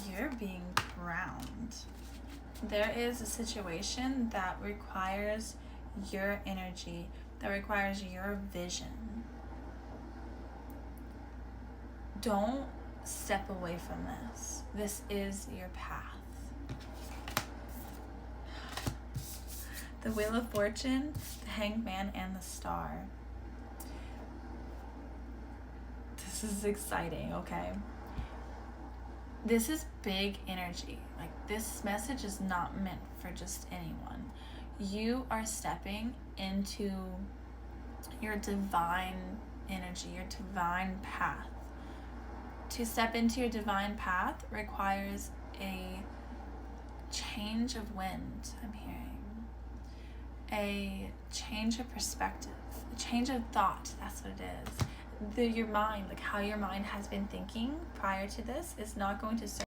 you're being ground. There is a situation that requires your energy, that requires your vision. Don't step away from this. This is your path. The Wheel of Fortune, the Hanged Man, and the Star. This is exciting, okay? This is big energy. Like, this message is not meant for just anyone. You are stepping into your divine energy, your divine path. To step into your divine path requires a change of wind, I'm hearing. A change of perspective, a change of thought, that's what it is. Your mind, like how your mind has been thinking prior to this, is not going to serve